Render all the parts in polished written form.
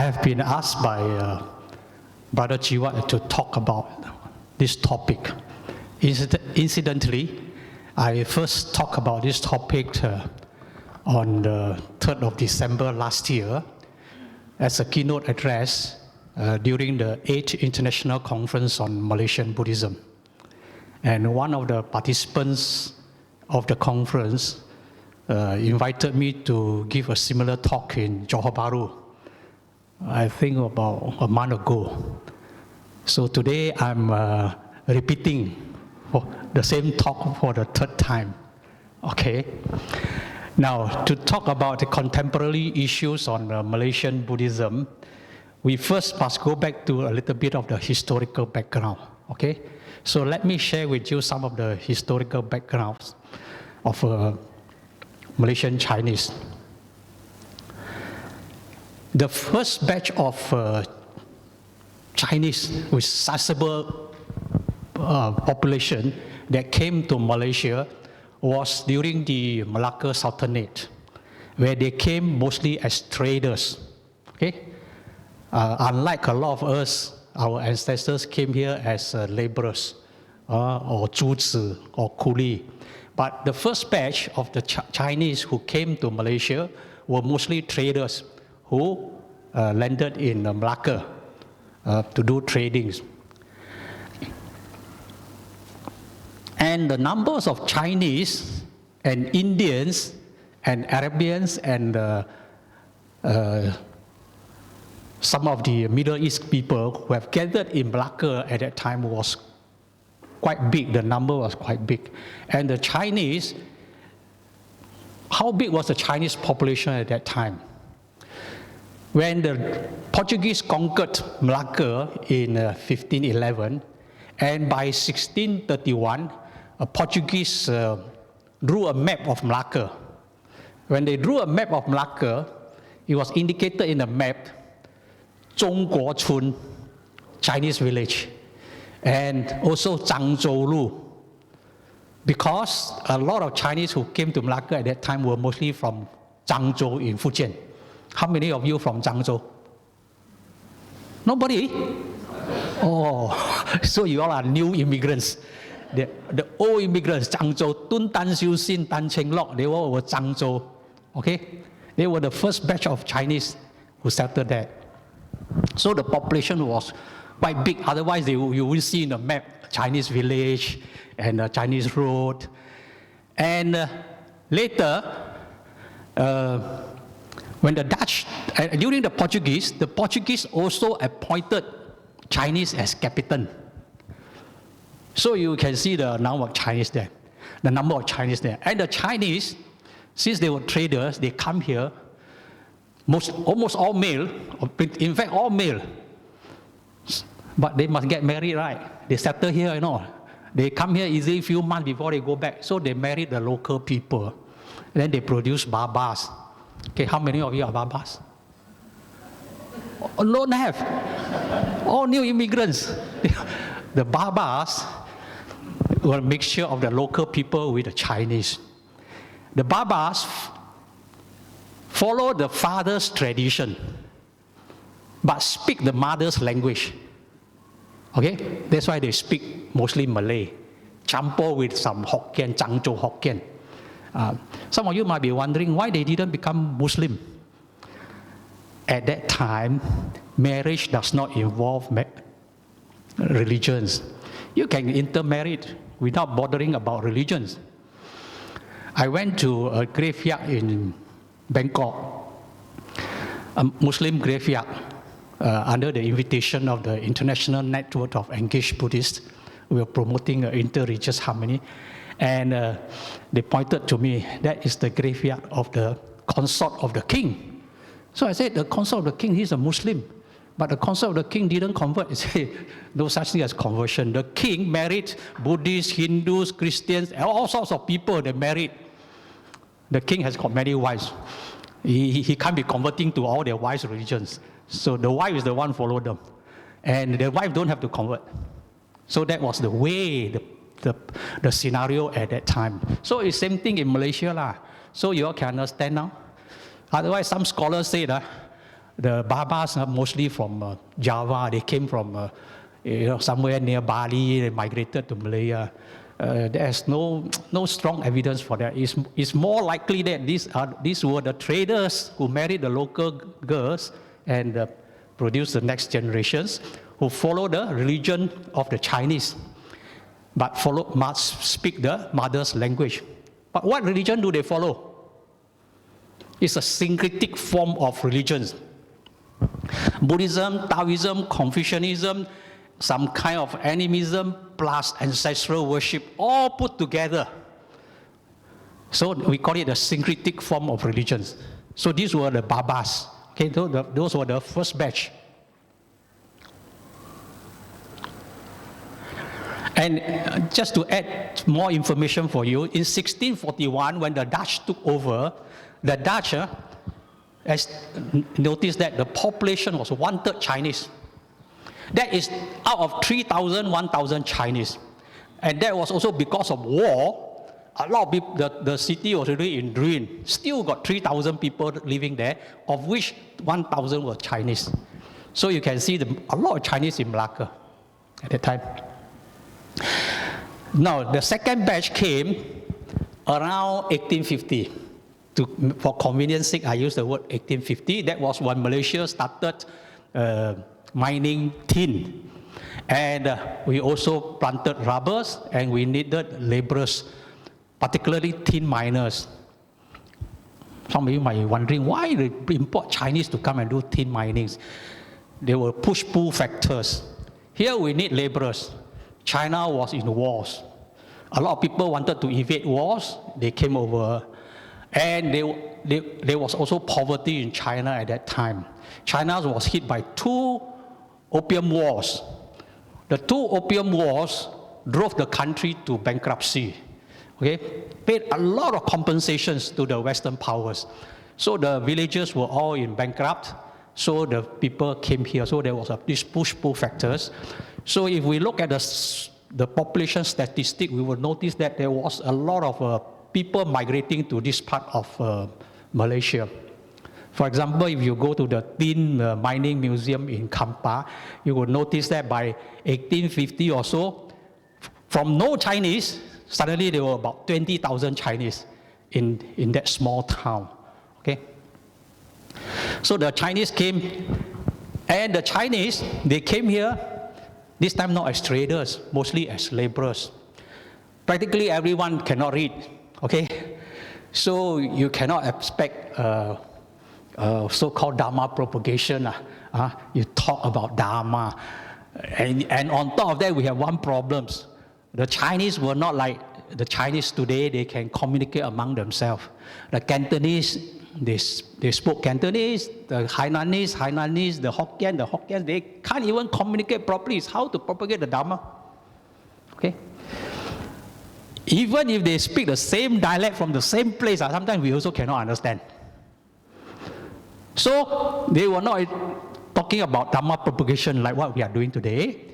I have been asked by Brother Jiwa to talk about this topic. Incidentally, I first talked about this topic on the 3rd of December last year as a keynote address during the 8th International Conference on Malaysian Buddhism. And one of the participants of the conference invited me to give a similar talk in Johor Bahru, I think about a month ago. So today I'm repeating the same talk for the 3rd time. Okay. Now, to talk about the contemporary issues on Malaysian Buddhism, we first must go back to a little bit of the historical background. Okay. So let me share with you some of the historical backgrounds of Malaysian Chinese. The first batch of Chinese with sizable population that came to Malaysia was during the Malacca Sultanate, where they came mostly as traders. Okay? Unlike a lot of us, our ancestors came here as laborers or zhuzi or coolie. But the first batch of the Chinese who came to Malaysia were mostly traders who landed in Malacca to do tradings. And the numbers of Chinese and Indians and Arabians and some of the Middle East people who have gathered in Malacca at that time was quite big. The number was quite big. And the Chinese, how big was the Chinese population at that time? When the Portuguese conquered Malacca in 1511, and by 1631, Portuguese drew a map of Malacca. When they drew a map of Malacca, it was indicated in the map, Zhongguo Chun, Chinese village, and also Zhangzhou Lu, because a lot of Chinese who came to Malacca at that time were mostly from Zhangzhou in Fujian. How many of you from Zhangzhou? Nobody? Oh, so you all are new immigrants. The old immigrants, Zhangzhou, Tun Tan Xiu Xin, Tan Cheng Lok, they all were Zhangzhou. Okay? They were the first batch of Chinese who settled there. So the population was quite big. Otherwise, you will see in the map Chinese village and Chinese road. And later, when the Dutch, during the Portuguese also appointed Chinese as captain. So you can see the number of Chinese there. And the Chinese, since they were traders, they come here, almost all male, in fact all male. But they must get married, right? They settle here, you know. They come here easily a few months before they go back. So they married the local people. And then they produce babas. Okay, how many of you are babas? Oh, don't have. All new immigrants. The babas were a mixture of the local people with the Chinese. The babas follow the father's tradition, but speak the mother's language. Okay? That's why they speak mostly Malay, campur with some Hokkien, Zhangzhou Hokkien. Some of you might be wondering why they didn't become Muslim. At that time, marriage does not involve religions. You can intermarry without bothering about religions. I went to a graveyard in Bangkok, a Muslim graveyard, under the invitation of the International Network of Engaged Buddhists. We were promoting inter-religious harmony. And they pointed to me, that is the graveyard of the consort of the king. So I said, the consort of the king, he's a Muslim. But the consort of the king didn't convert. He said, no such thing as conversion. The king married Buddhists, Hindus, Christians, all sorts of people they married. The king has got many wives. He can't be converting to all their wives' religions. So the wife is the one follow them. And the wife don't have to convert. So that was the way, the scenario at that time. So it's same thing in Malaysia lah. So you all can understand now. Otherwise, some scholars say that The Babas are mostly from Java. They came from somewhere near Bali. They migrated to Malaya. There's no strong evidence for that. It's more likely that these were the traders who married the local girls and produced the next generations who follow the religion of the Chinese, but must speak the mother's language. But what religion do they follow? It's a syncretic form of religions. Buddhism, Taoism, Confucianism, some kind of animism, plus ancestral worship, all put together. So we call it a syncretic form of religions. So these were the Babas. Okay, those were the first batch. And just to add more information for you, in 1641, when the Dutch took over, the Dutch has noticed that the population was 1/3 Chinese. That is out of 3,000, 1,000 Chinese. And that was also because of war. A lot of people, the city was already in ruin. Still got 3,000 people living there, of which 1,000 were Chinese. So you can see a lot of Chinese in Malacca at that time. Now, the second batch came around 1850. For convenience sake, I use the word 1850. That was when Malaysia started mining tin. And we also planted rubbers, and we needed laborers, particularly tin miners. Some of you might be wondering, why they import Chinese to come and do tin minings? They were push-pull factors. Here we need laborers. China was in wars. A lot of people wanted to evade wars. They came over. And there was also poverty in China at that time. China was hit by 2 opium wars. The 2 opium wars drove the country to bankruptcy. Okay? Paid a lot of compensations to the Western powers. So the villagers were all in bankrupt. So the people came here. So there was these push-pull factors. So if we look at the population statistic, we will notice that there was a lot of people migrating to this part of Malaysia. For example, if you go to the tin mining museum in Kampar, you will notice that by 1850 or so, from no Chinese, suddenly there were about 20,000 Chinese in that small town. Okay? So the Chinese came, and the Chinese, they came here, this time not as traders, mostly as laborers. Practically everyone cannot read. Okay, so you cannot expect so-called Dhamma propagation. You talk about Dhamma, and on top of that, we have one problem. The Chinese were not like the Chinese today. They can communicate among themselves. The Cantonese, they spoke Cantonese. The Hainanese, the Hokkien, they can't even communicate properly. It's how to propagate the Dhamma. Okay. Even if they speak the same dialect from the same place, sometimes we also cannot understand. So they were not talking about Dhamma propagation like what we are doing today.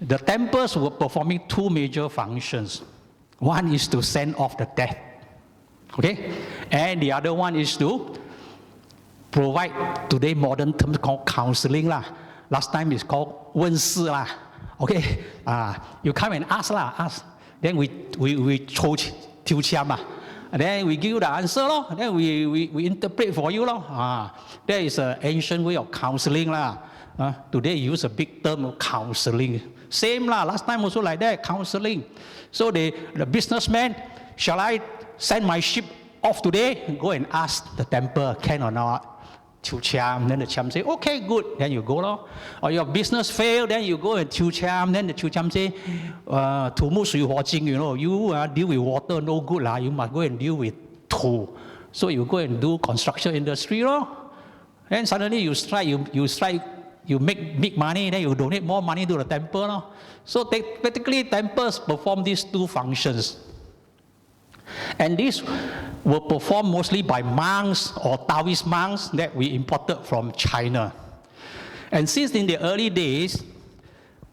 The temples were performing 2 major functions. One is to send off the dead. Okay? And the other one is to provide, today modern terms called counseling. Last time it's called 问事. Okay? You come and ask. Then we chose and then we give you the answer, then we interpret for you. That is an ancient way of counseling. Today you use a big term of counseling. Same last time also like that, counseling. So the businessman, shall I send my ship off today? Go and ask the temple, can or not? Then the Cham say, okay, good. Then you go. Or your business failed, then you go and Cham. Then the Cham say, you deal with water, no good. You must go and deal with Tu. So you go and do construction industry. Then suddenly you strike, you make money, then you donate more money to the temple. So practically temples perform these 2 functions. And these were performed mostly by monks or Taoist monks that we imported from China. And since in the early days,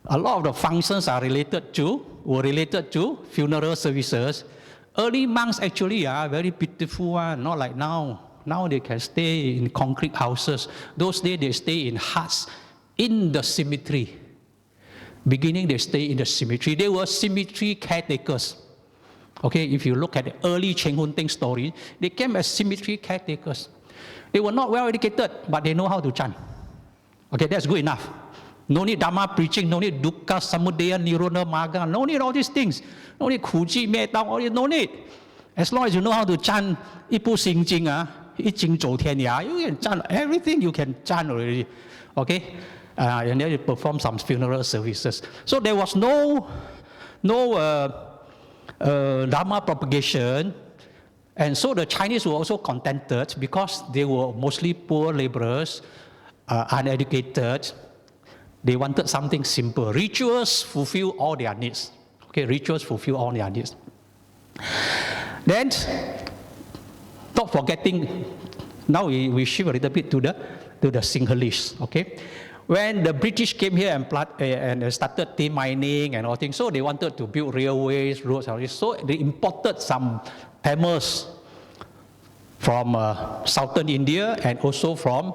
a lot of the functions were related to funeral services. Early monks actually are very pitiful, not like now. Now they can stay in concrete houses. Those days they stay in huts in the cemetery. Beginning they stay in the cemetery. They were cemetery caretakers. Okay, if you look at the early Cheng Hun Ting story, they came as cemetery caretakers. They were not well educated, but they know how to chant. Okay, that's good enough. No need Dhamma preaching, no need Dukkha, Samudaya, Nirvana, Magga, no need all these things. No need Kuji, Metta, all this, no need. As long as you know how to chant, 一部心经啊, 一经走天涯, you can chant everything you can chant already. Okay? And then you perform some funeral services. So there was no Dhamma propagation. And so the Chinese were also contented because they were mostly poor laborers, uneducated. They wanted something simple. Rituals fulfill all their needs. Okay, rituals fulfill all their needs. Then, not forgetting, now we shift a little bit to the Sinhalese. Okay, when the British came here and started tin mining and all things, so they wanted to build railways, roads, all this. So they imported some Tamils from southern India and also from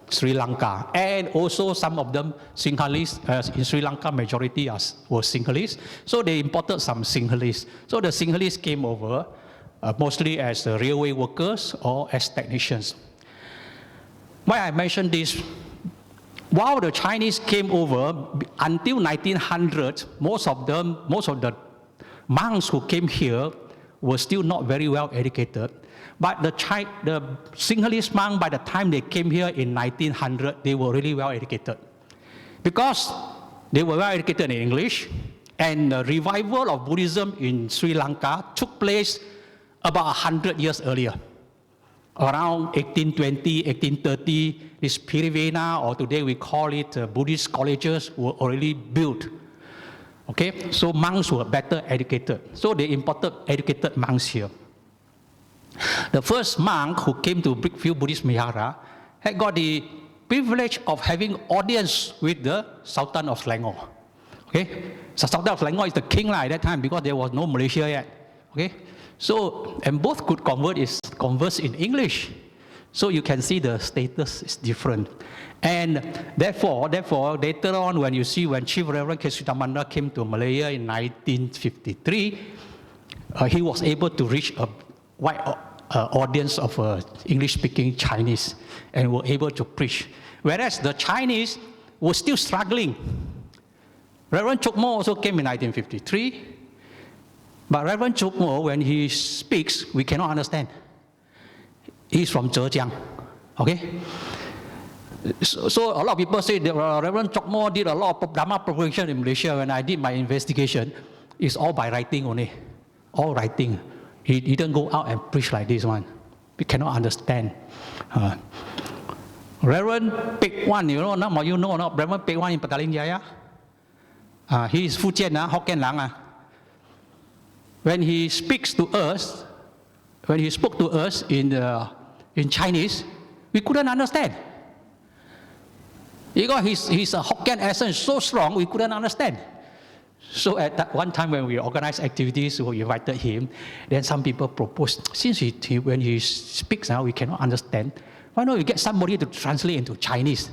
Sri Lanka, and also some of them Sinhalese. In Sri Lanka, majority were Sinhalese, so they imported some Sinhalese. So the Sinhalese came over mostly as railway workers or as technicians. Why I mention this? While the Chinese came over, until 1900, most of the monks who came here were still not very well educated. But the Sinhalese monks, by the time they came here in 1900, they were really well educated. Because they were well educated in English, and the revival of Buddhism in Sri Lanka took place about 100 years earlier. Around 1820, 1830, this Pirivena, or today we call it Buddhist colleges, were already built. Okay, so monks were better educated. So they imported educated monks here. The first monk who came to Brickfield Buddhist Vihara had got the privilege of having audience with the Sultan of Selangor. Okay, so Sultan of Selangor is the king at that time because there was no Malaysia yet. Okay, so and both could converse in English. So you can see the status is different. And therefore, later on, when Chief Reverend Kesutamanda came to Malaya in 1953, he was able to reach a wide audience of English-speaking Chinese and were able to preach. Whereas the Chinese were still struggling. Reverend Chokmo also came in 1953, but Reverend Chokmo, when he speaks, we cannot understand. He's from Zhejiang, okay? So a lot of people say that Reverend Chokmo did a lot of Dhamma propagation in Malaysia. When I did my investigation, it's all by writing only, all writing. He didn't go out and preach like this one. We cannot understand. Reverend Pek Wan, not Reverend Pek Wan in Petaling Jaya. He is Fujian, Hokkien Lang. When he speaks to us, when he spoke to us in Chinese, we couldn't understand. He got his Hokkien accent so strong, we couldn't understand. So at that one time when we organized activities, we invited him. Then some people proposed, since when he speaks now, we cannot understand. Why not you get somebody to translate into Chinese?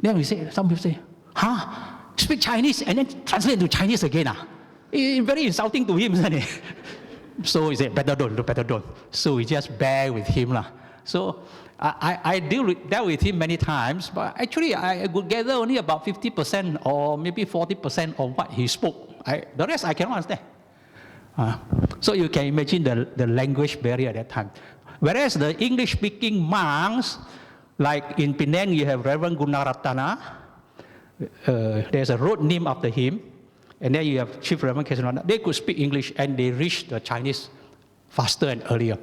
Then some people say, speak Chinese and then translate into Chinese again. It's very insulting to him, isn't it? So he said, better don't. So we just bear with him. So I dealt with him many times, but actually I could gather only about 50% or maybe 40% of what he spoke. The rest I cannot understand. So you can imagine the language barrier at that time. Whereas the English-speaking monks, like in Penang, you have Reverend Gunaratana. There's a road named after him. And then you have Chief Reverend Kesunanda. They could speak English and they reached the Chinese faster and earlier.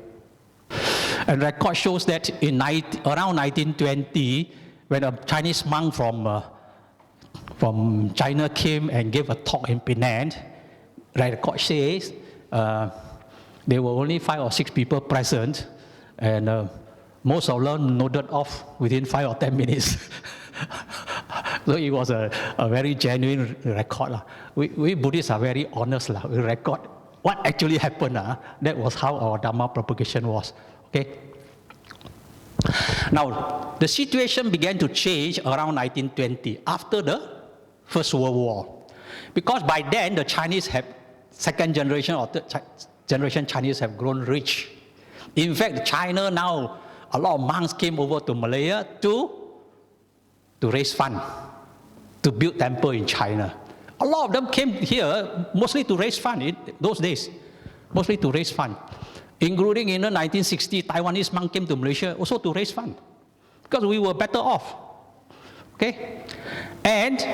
And record shows that around 1920, when a Chinese monk from China came and gave a talk in Penang, record says there were only 5 or 6 people present, and most of them nodded off within 5 or 10 minutes. So it was a very genuine record. We Buddhists are very honest. We record what actually happened. That was how our Dhamma propagation was. Okay. Now, the situation began to change around 1920 after the First World War. Because by then, the Chinese have, second generation or third generation Chinese have grown rich. In fact, China now, a lot of monks came over to Malaya to raise funds, to build temple in China. A lot of them came here mostly to raise funds in those days, mostly to raise funds. Including in the 1960s, Taiwanese monks came to Malaysia also to raise funds because we were better off, okay? And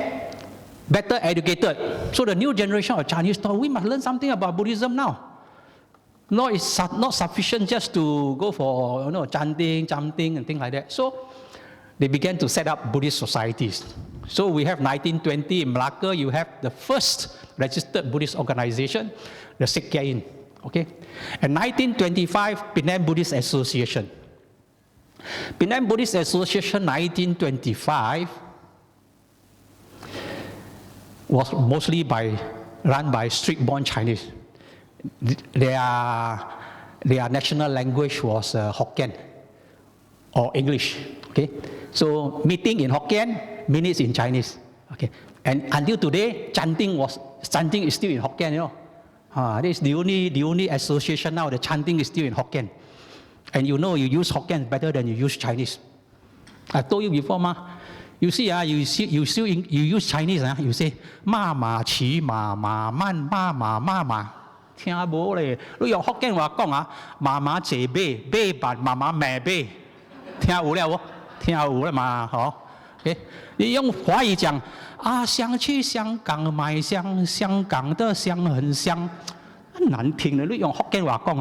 better educated. So the new generation of Chinese thought, we must learn something about Buddhism now. No, it's not sufficient just to go for chanting, and things like that. So they began to set up Buddhist societies. So we have 1920 in Malacca, you have the first registered Buddhist organization, the Sekyain. Okay, and 1925, Penang Buddhist Association. Penang Buddhist Association 1925 was mostly run by street-born Chinese. Their national language was Hokkien or English. Okay, so meeting in Hokkien, minutes in Chinese. Okay, and until today, chanting is still in Hokkien. This is the only association now. The chanting is still in Hokkien, and you use Hokkien better than you use Chinese. I told you before, you use Chinese, you say ma ma chi ma ma man ma ma ma ma， 聽下冇咧，你用福建話講媽媽謝bébé扮媽媽咩bé，聽下有了喎，聽下有了嘛，OK， 你用華語講想去香港買香，香港的香很香，很難聽咧。你用福建話講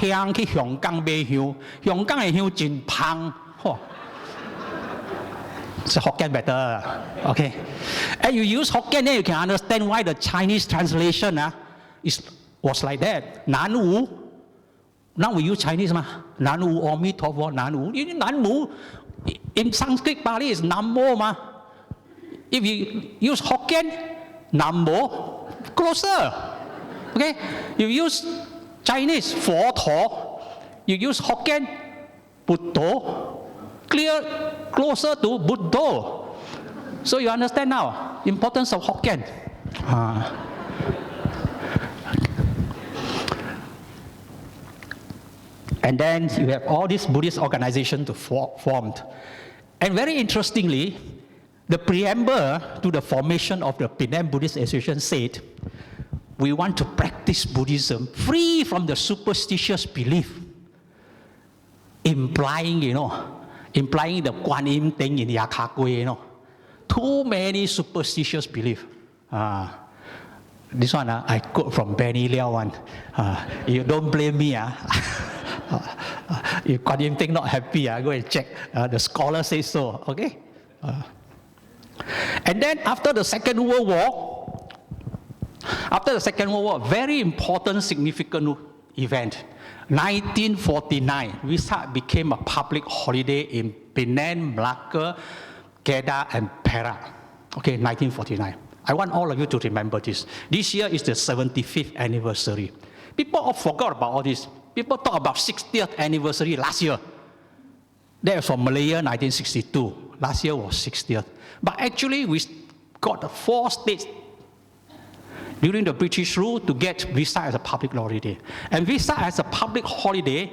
香去香港買香，香港嘅香真香，So Hokkien better, okay? And you use Hokkien, then you can understand why the Chinese translation was like that. Nan Wu. Now we use Chinese, Nan Wu, Aumi Tovo, Nan Wu. Nan Wu in Sanskrit Pali is Namo, If you use Hokkien, Namo, closer. Okay? You use Chinese, Fo To. You use Hokkien, Buddho. Closer to Buddha. So you understand now importance of Hokkien. And then you have all these Buddhist organizations formed. And very interestingly, the preamble to the formation of the Penang Buddhist Association said, we want to practice Buddhism free from the superstitious belief, implying the Guan Yin thing in Yakakwe, too many superstitious belief. This one I quote from Benny Liao one. You don't blame me. If Guan Yin thing not happy, go and check. The scholar says so. Okay. And then after the Second World War, very important, significant event. 1949, Vesak became a public holiday in Penang, Malacca, Kedah, and Perak. Okay, 1949. I want all of you to remember this. This year is the 75th anniversary. People all forgot about all this. People talk about 60th anniversary last year. That was from Malaya, 1962. Last year was 60th. But actually, we got the 4 states during the British rule to get Vesak as a public holiday. And Vesak as a public holiday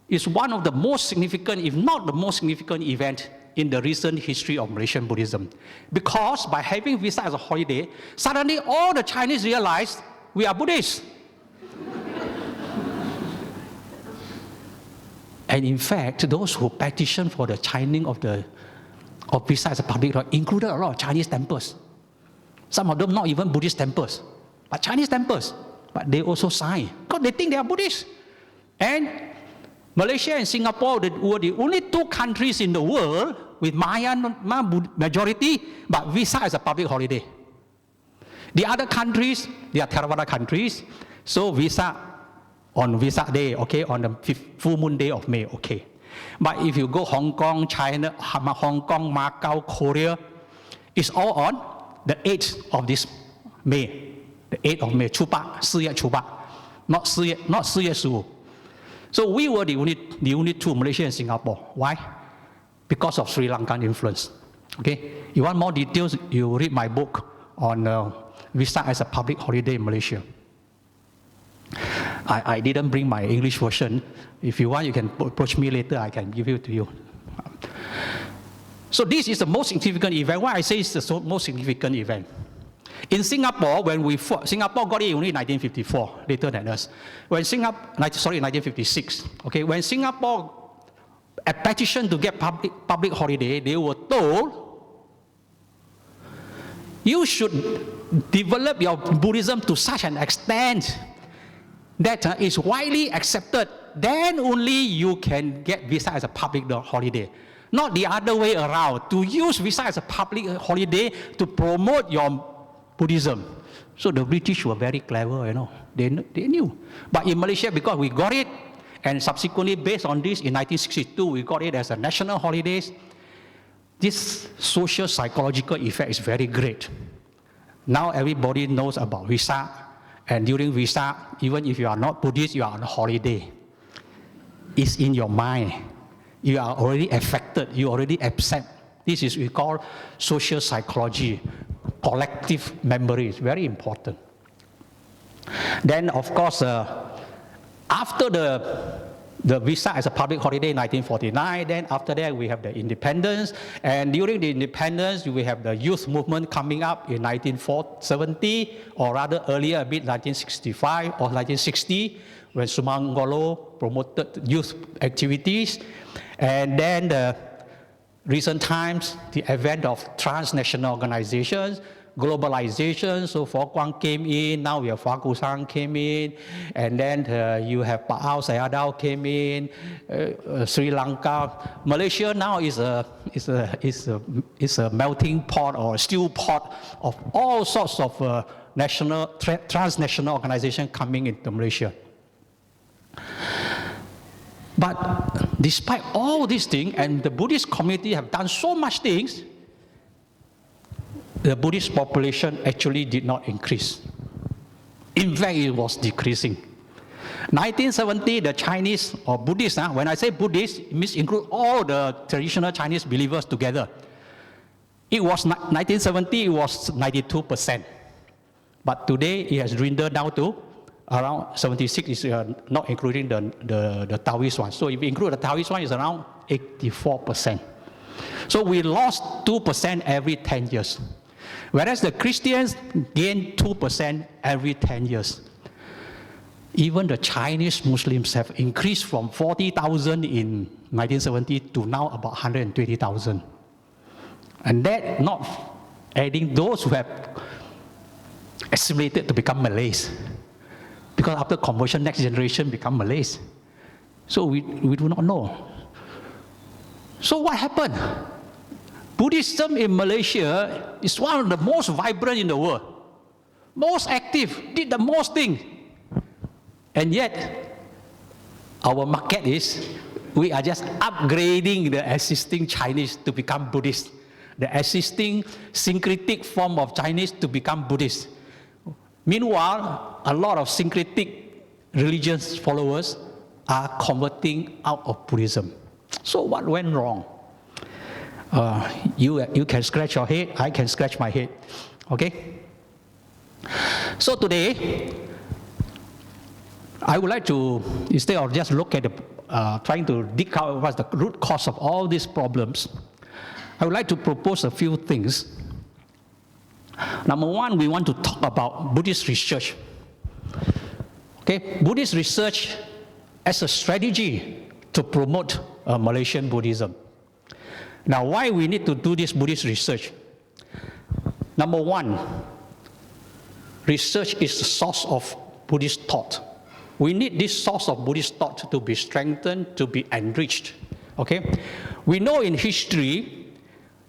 is one of the most significant, if not the most significant event in the recent history of Malaysian Buddhism. Because by having Vesak as a holiday, suddenly all the Chinese realized we are Buddhists. And in fact, those who petitioned for the chanting of Vesak as a public holiday included a lot of Chinese temples. Some of them not even Buddhist temples, but Chinese temples. But they also sign because they think they are Buddhist. And Malaysia and Singapore were the only 2 countries in the world with Mayan majority, but Vesak as a public holiday. The other countries, they are Theravada countries, so Vesak on Vesak day, okay, on the full moon day of May, okay. But if you go Hong Kong, China, Hong Kong, Macau, Korea, it's all on the 8th of this May, the 8th of May, 4月 Chupa, not 4月 15. So we were the only 2, Malaysia and Singapore. Why? because of Sri Lankan influence. Okay, you want more details, you read my book on visa as a public holiday in Malaysia. I didn't bring my English version. If you want, you can approach me later, I can give it to you. So this is the most significant event. Why I say it's the most significant event? In Singapore, when we fought, Singapore got it only in 1954, later than us. When 1956. Okay, when Singapore a petition to get public holiday, they were told, you should develop your Buddhism to such an extent that is widely accepted, then only you can get visa as a public holiday. Not the other way around, to use visa as a public holiday to promote your Buddhism. So the British were very clever, you know, they knew. But in Malaysia, because we got it, and subsequently based on this, in 1962, we got it as a national holiday, this social psychological effect is very great. Now everybody knows about visa, and during visa, even if you are not Buddhist, you are on holiday. It's in your mind. You are already affected, you already accept. This is we call social psychology, collective memory. It's very important. Then, of course, after the visa as a public holiday in 1949, then after that we have the independence, and during the independence we have the youth movement coming up in 1970, or rather earlier a bit, 1965 or 1960, when Sumangolo promoted youth activities. And then the recent times, the advent of transnational organizations, globalization, so Fo Guang came in, now we have Fa Kusang came in, and then you have Pa'au Sayadaw came in, Sri Lanka. Malaysia now is a melting pot or a stew pot of all sorts of transnational organizations coming into Malaysia. But despite all these things, and the Buddhist community have done so much things, the Buddhist population actually did not increase. In fact, it was decreasing. 1970, the Chinese or Buddhists, when I say Buddhist, it means include all the traditional Chinese believers together. It was 1970, it was 92%. But today, it has dwindled down to around 76, is not including the Taoist one. So if you include the Taoist one, it's around 84%. So we lost 2% every 10 years. Whereas the Christians gain 2% every 10 years. Even the Chinese Muslims have increased from 40,000 in 1970 to now about 120,000. And that not adding those who have assimilated to become Malays. Because after conversion, next generation become Malays. So we do not know. So what happened? Buddhism in Malaysia is one of the most vibrant in the world. Most active, did the most thing. And yet, our market is, we are just upgrading the existing Chinese to become Buddhist. The existing syncretic form of Chinese to become Buddhist. Meanwhile, a lot of syncretic religious followers are converting out of Buddhism. So what went wrong? You can scratch your head, I can scratch my head. Okay? So today, I would like to, instead of just look at the, trying to dig out what's the root cause of all these problems, I would like to propose a few things. Number one, we want to talk about Buddhist research. Okay, Buddhist research as a strategy to promote Malaysian Buddhism. Now, why we need to do this Buddhist research? Number one, research is the source of Buddhist thought. We need this source of Buddhist thought to be strengthened, to be enriched. Okay, we know in history,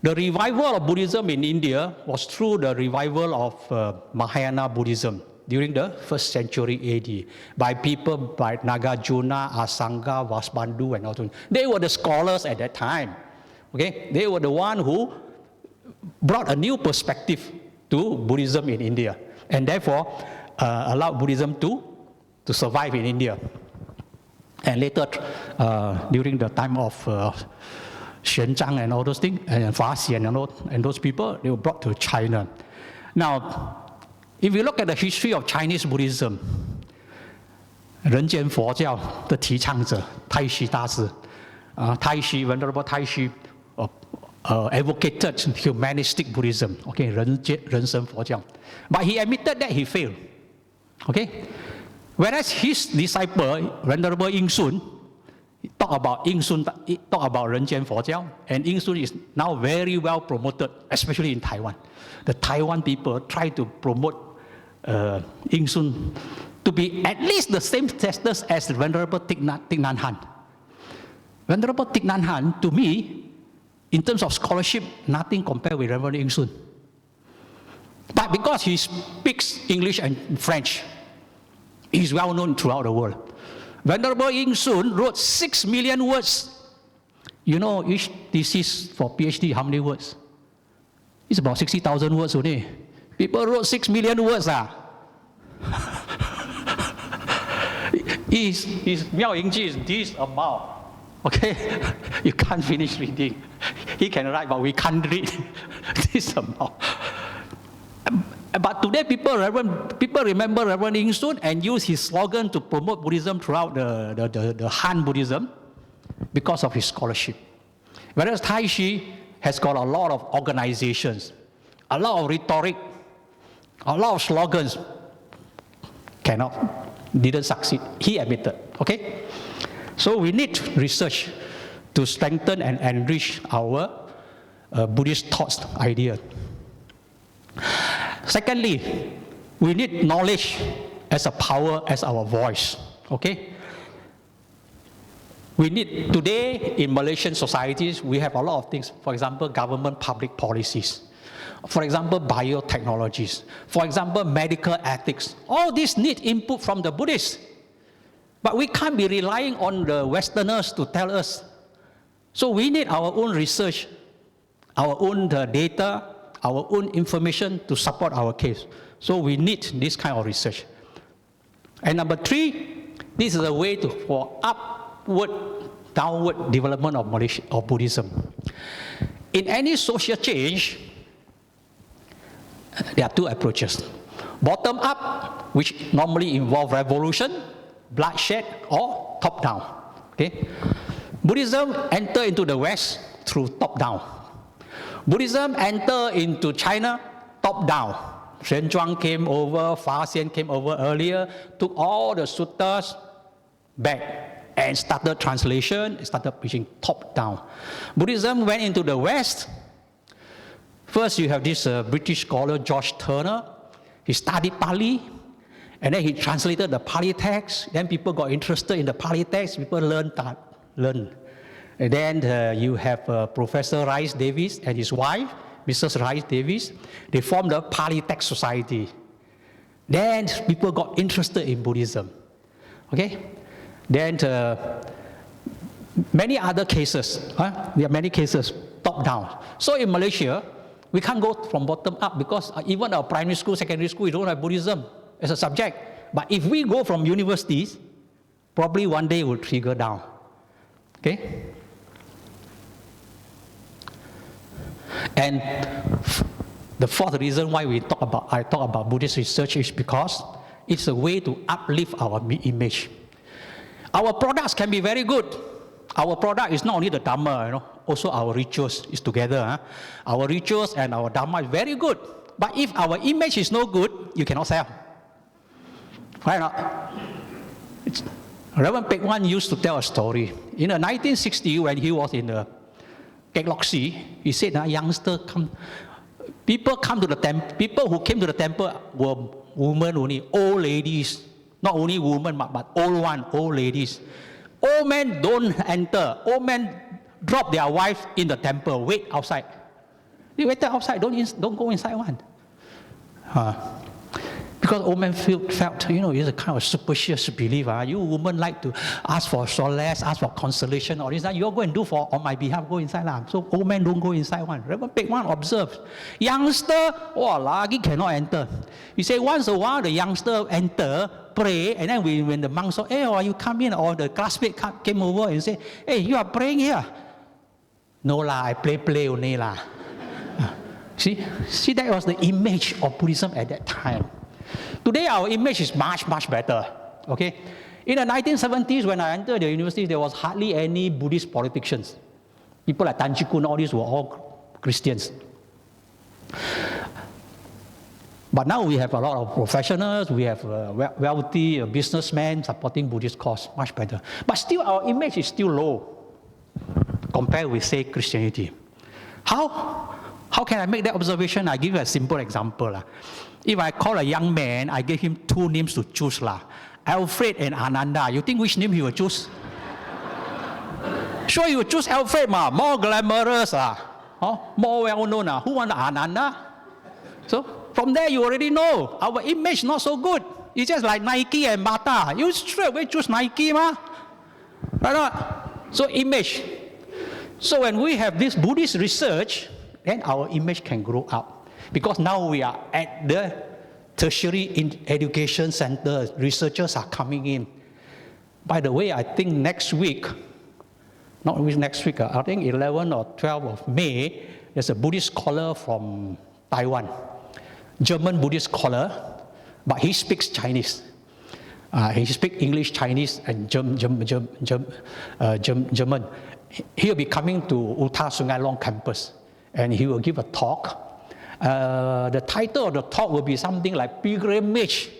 the revival of Buddhism in India was through the revival of Mahayana Buddhism during the 1st century AD by people by Nagarjuna, Asanga, Vasubandhu, and all that. They were the scholars at that time. Okay, they were the one who brought a new perspective to Buddhism in India, and therefore allowed Buddhism to survive in India. And later, during the time of Xuan Zhang and all those things, and Fa Xian and those people, they were brought to China. Now, if you look at the history of Chinese Buddhism, 人间佛教的提倡者太虚大师，Venerable 太虚 advocated humanistic Buddhism, okay, 人生佛教, but he admitted that he failed, okay. Whereas his disciple Venerable Ying Sun talk about 人间佛教, and Ying Sun is now very well promoted, especially in Taiwan. The Taiwan people try to promote Ying Sun to be at least the same status as Venerable Thich Nhat Hanh. Venerable Thich Nhat Hanh, to me, in terms of scholarship, nothing compared with Reverend Ying Sun. But because he speaks English and French, he's well known throughout the world. Venerable Ying Sun wrote 6 million words. You know, each thesis for PhD, how many words? It's about 60,000 words only. People wrote 6 million words. His Miao Ying Ji is this amount. Okay? You can't finish reading. He can write, but we can't read this amount. But today, people remember Reverend Ying Sun and use his slogan to promote Buddhism throughout the Han Buddhism because of his scholarship. Whereas Tai Shi has got a lot of organizations, a lot of rhetoric, a lot of slogans. Didn't succeed. He admitted. Okay? So we need research to strengthen and enrich our Buddhist thoughts idea. Secondly, we need knowledge as a power, as our voice. Okay? We need, today in Malaysian societies, we have a lot of things. For example, government public policies. For example, biotechnologies. For example, medical ethics. All these need input from the Buddhists. But we can't be relying on the Westerners to tell us. So we need our own research, our own data, our own information to support our case. So we need this kind of research. And number 3, this is a way for upward, downward development of Buddhism. In any social change, there are 2 approaches. Bottom up, which normally involve revolution, bloodshed, or top down. Okay? Buddhism enter into the West through top down. Buddhism enter into China top down. Xuan Zhuang came over, Fa Xian came over earlier, took all the suttas back and started translation, started preaching top down. Buddhism went into the West. First, you have this British scholar, George Turner. He studied Pali, and then he translated the Pali text. Then people got interested in the Pali text. People learned. And then you have Professor Rice Davis and his wife, Mrs. Rice Davis. They formed the Pali Text Society. Then people got interested in Buddhism. Okay? Then many other cases. There are many cases top down. So in Malaysia, we can't go from bottom up because even our primary school, secondary school, we don't have Buddhism as a subject. But if we go from universities, probably one day it will trigger down. Okay? And the 4th reason why I talk about Buddhist research is because it's a way to uplift our image. Our products can be very good. Our product is not only the Dhamma, also our rituals is together. Our rituals and our Dhamma is very good. But if our image is no good, you cannot sell. Right or not? Reverend Pek Wan used to tell a story. In 1960, when he was in the Galaxy, he said, people who came to the temple were women only, old ladies. Not only women, but old ladies. Old men don't enter. Old men drop their wife in the temple, wait outside. They waited outside, don't go inside one. Because old men felt, it's a kind of superstitious belief. You women like to ask for solace, ask for consolation, or this. You go and do on my behalf, go inside. So old men don't go inside one. Reverend Pek Wan observed. Youngster, lagi cannot enter. He said once a while the youngster enter, pray, and then when the monk saw, you come in, or the classmate came over and say, hey, you are praying here. No lah, I play only lah. See, that was the image of Buddhism at that time. Today, our image is much, much better. Okay? In the 1970s, when I entered the university, there was hardly any Buddhist politicians. People like Tan Chee Kun, all these were all Christians. But now we have a lot of professionals, we have wealthy businessmen supporting Buddhist cause, much better. But still, our image is still low compared with, say, Christianity. How can I make that observation? I give you a simple example. If I call a young man, I give him two names to choose. Alfred and Ananda. You think which name he will choose? Sure, he will choose Alfred, more glamorous, more well-known. Who wants Ananda? So, from there you already know, our image not so good. It's just like Nike and Bata. You straight away choose Nike, Right not? So, image. So, when we have this Buddhist research, then our image can grow up. Because now we are at the tertiary education center, researchers are coming in. By the way, I think next week, not next week, I think 11 or 12 of May, there's a Buddhist scholar from Taiwan, German Buddhist scholar, but he speaks Chinese. He speaks English, Chinese, and German. He'll be coming to Uttama Sungai Long campus, and he will give a talk. The title of the talk will be something like pilgrimage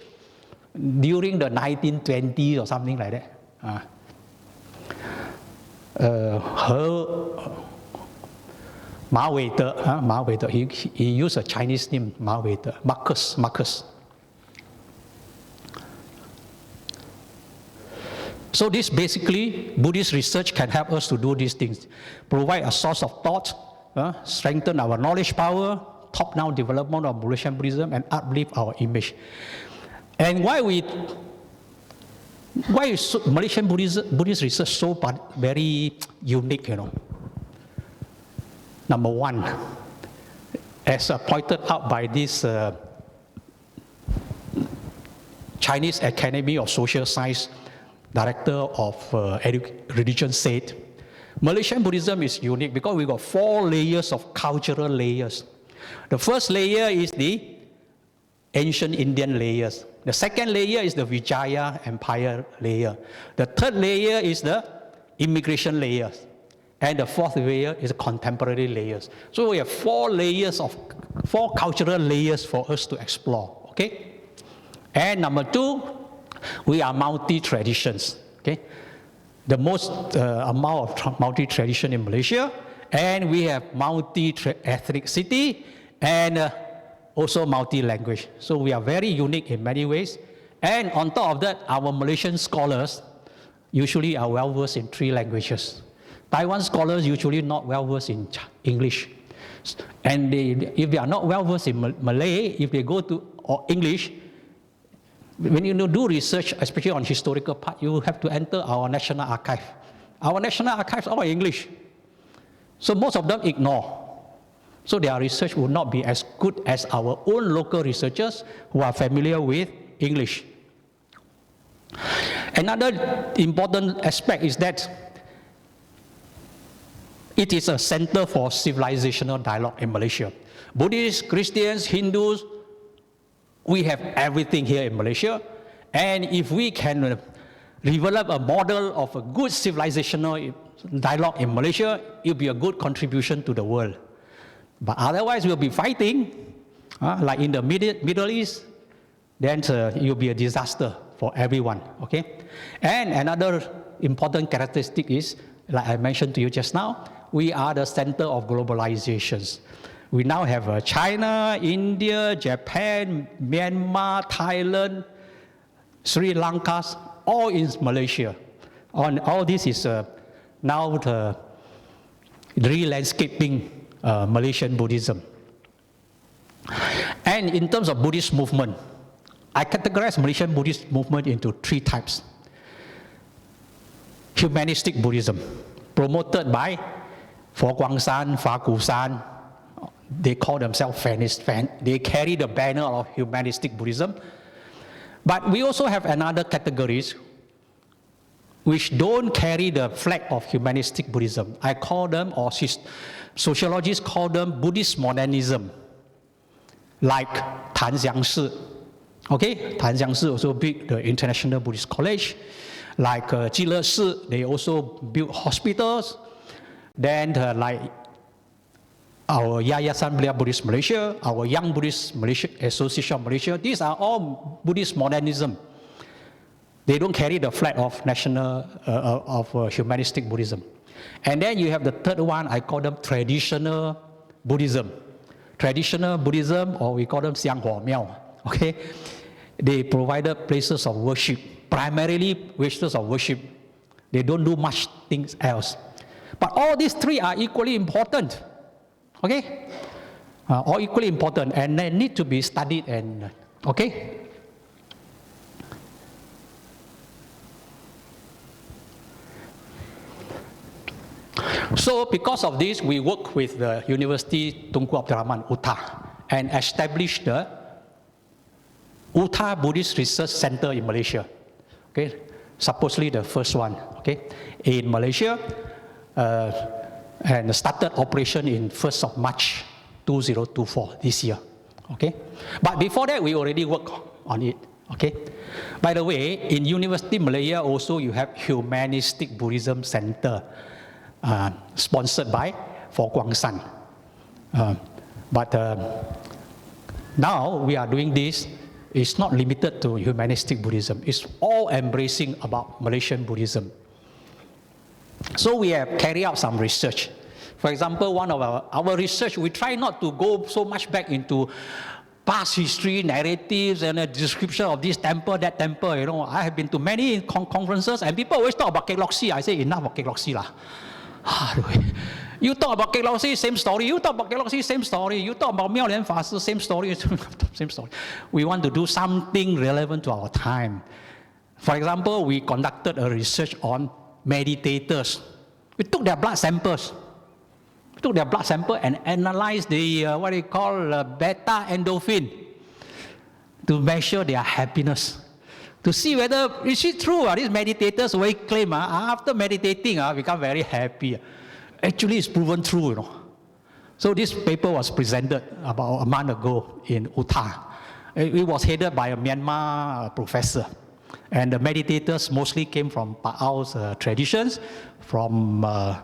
during the 1920s or something like that. Ma Weide, he used a Chinese name, Ma Weide, Marcus. So this basically, Buddhist research can help us to do these things. Provide a source of thought, strengthen our knowledge power, top-down development of Malaysian Buddhism, and uplift our image. And why is Malaysian Buddhist research so very unique, Number one, as pointed out by this Chinese Academy of Social Science Director of Religion said, Malaysian Buddhism is unique because we got 4 layers of cultural layers. The first layer is the ancient Indian layers. The second layer is the Vijaya Empire layer. The third layer is the immigration layers. And the fourth layer is the contemporary layers. So we have 4 cultural layers for us to explore. Okay? And number 2, we are multi-traditions. Okay? The most amount of multi-tradition in Malaysia, and we have multi-ethnicity and also multi-language. So we are very unique in many ways. And on top of that, our Malaysian scholars usually are well-versed in 3 languages. Taiwan scholars usually not well-versed in English. And if they are not well-versed in Malay, if they go to English, when you do research, especially on historical part, you have to enter our National Archive. Our National Archives are all English. So most of them ignore. So their research will not be as good as our own local researchers who are familiar with English. Another important aspect is that it is a center for civilizational dialogue in Malaysia. Buddhists, Christians, Hindus, we have everything here in Malaysia. And if we can develop a model of a good civilizational dialogue in Malaysia, it will be a good contribution to the world. But otherwise, we'll be fighting, like in the Middle East, then it will be a disaster for everyone, okay? And another important characteristic is, like I mentioned to you just now, we are the center of globalizations. We now have China, India, Japan, Myanmar, Thailand, Sri Lanka, all in Malaysia. All this is now the re-landscaping Malaysian Buddhism. And in terms of Buddhist movement, I categorize Malaysian Buddhist movement into 3 types. Humanistic Buddhism, promoted by Fo Guangshan, Fa Gu-san. They call themselves they carry the banner of humanistic Buddhism. But we also have another categories, which don't carry the flag of humanistic Buddhism. I call them, or sociologists call them Buddhist modernism, like Tan Xiangshi. Okay, Tan Xiangshi also built the International Buddhist College. Like Jile Shi, they also built hospitals. Then like our Yayasan Belia Buddhist Malaysia, our Young Buddhist Malaysia Association of Malaysia, these are all Buddhist modernism. They don't carry the flag of humanistic Buddhism. And then you have the third one, I call them traditional Buddhism. Traditional Buddhism, or we call them Xiang Hua Miao. Okay, they provided places of worship, primarily places of worship. They don't do much things else. But all these three are equally important. Okay, all equally important, and they need to be studied. And okay. So because of this, we work with the University Tunku Abdul Rahman, Utama, and established the Utama Buddhist Research Center in Malaysia. Okay, supposedly the first one. Okay, in Malaysia, and started operation in 1st of March 2024 this year. Okay, but before that, we already worked on it. Okay, by the way, in University Malaya also you have Humanistic Buddhism Center. Sponsored by For Guangsan. But now we are doing this, it's not limited to humanistic Buddhism, it's all embracing about Malaysian Buddhism. So we have carried out some research. For example, one of our research, we try not to go so much back into past history, narratives, and a description of this temple, that temple. You know, I have been to many conferences, and people always talk about Kek Lok Si. I say, enough of Kek Lok Si lah. You talk about Kek Lok Si, same story. You talk about Kek Lok Si, same story. You talk about Miao Lian Fa Si, same story. Same story. We want to do something relevant to our time. For example, we conducted a research on meditators. We took their blood samples. We took their blood sample and analyzed the what they call beta endorphin to measure their happiness. To see whether, is it true, these meditators always claim, after meditating, become very happy. Actually, it's proven true, you know. So this paper was presented about a month ago in Uttama. It was headed by a Myanmar professor. And the meditators mostly came from Pa'ao's traditions, from the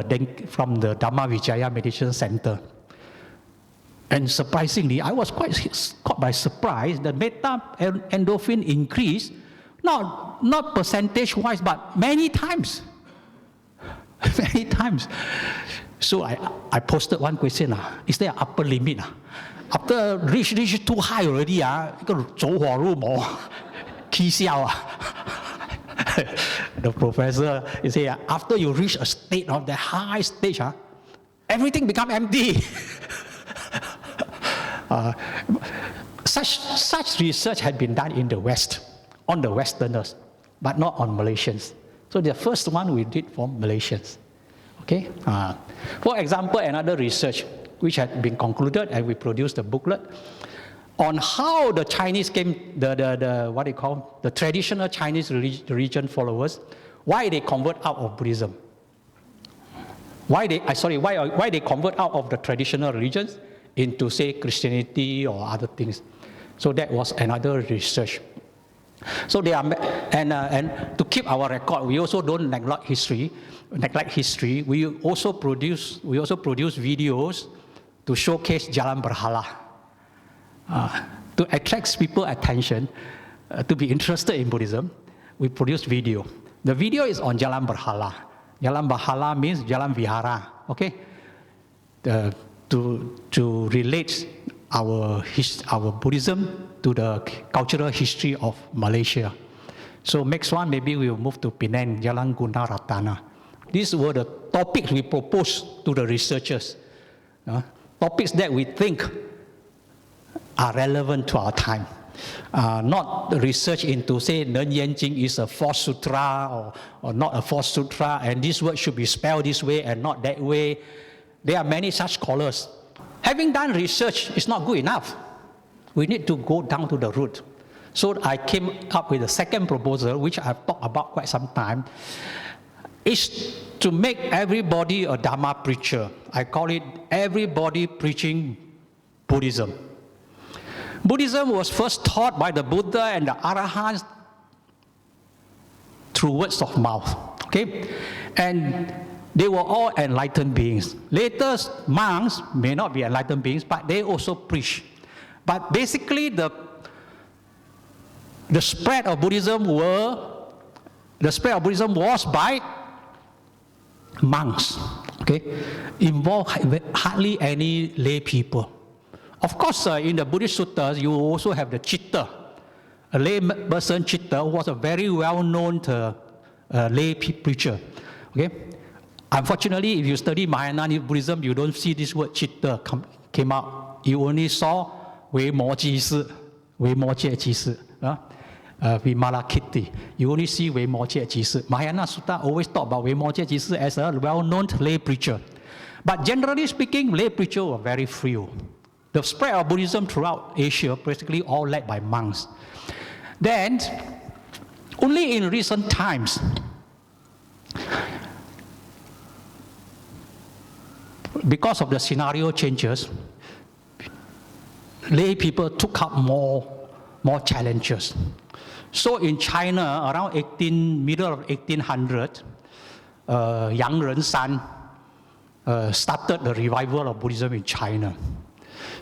Dhamma-inspired Jaya Meditation Center. And surprisingly, I was quite caught by surprise that beta endorphin increased, not percentage-wise, but many times. Many times. So I posted one question, is there an upper limit? After reach too high already, the professor, he said, after you reach a state of the high stage, everything becomes empty. Such research had been done in the West, on the Westerners, but not on Malaysians. So the first one we did for Malaysians. Okay. For example, another research which had been concluded, and we produced a booklet on how the Chinese came, the traditional Chinese religion followers, why they convert out of Buddhism. Why they convert out of the traditional religions into, say, Christianity or other things. So that was another research. So they are, and to keep our record, we also don't neglect history. We also produce videos to showcase Jalan Berhala, to attract people's attention, to be interested in Buddhism. We produce video. The video is on Jalan Berhala. Jalan Berhala means Jalan Vihara. Okay. To relate our Buddhism to the cultural history of Malaysia. So next one, maybe we will move to Penang, Jalan Guna Ratana. These were the topics we proposed to the researchers. Topics that we think are relevant to our time. Not the research into, say, Nen Yen Jing is a fourth sutra or not a fourth sutra, and this word should be spelled this way and not that way. There are many such scholars. Having done research is not good enough. We need to go down to the root. So I came up with a second proposal, which I've talked about quite some time, is to make everybody a Dhamma preacher. I call it everybody preaching Buddhism. Buddhism was first taught by the Buddha and the Arahants through words of mouth, okay? And they were all enlightened beings. Later, monks may not be enlightened beings, but they also preach. But basically, the spread of Buddhism was by monks, okay? Involved hardly any lay people. Of course, in the Buddhist suttas, you also have the chitta, a lay person chitta, who was a very well-known lay preacher, okay? Unfortunately, if you study Mahayana Buddhism, you don't see this word chitta came out. You only saw Wei Mo Ji Si, Wei Mo Jie Ji Si, Vimalakirti. You only see Wei Mo Jie Ji Si. Mahayana Sutta always talk about Wei Mo Jie Ji Si as a well-known lay preacher. But generally speaking, lay preachers were very few. The spread of Buddhism throughout Asia, basically all led by monks. Then, only in recent times, because of the scenario changes, lay people took up more challenges. So in China, around middle of 1800, Yang Renshan started the revival of Buddhism in China.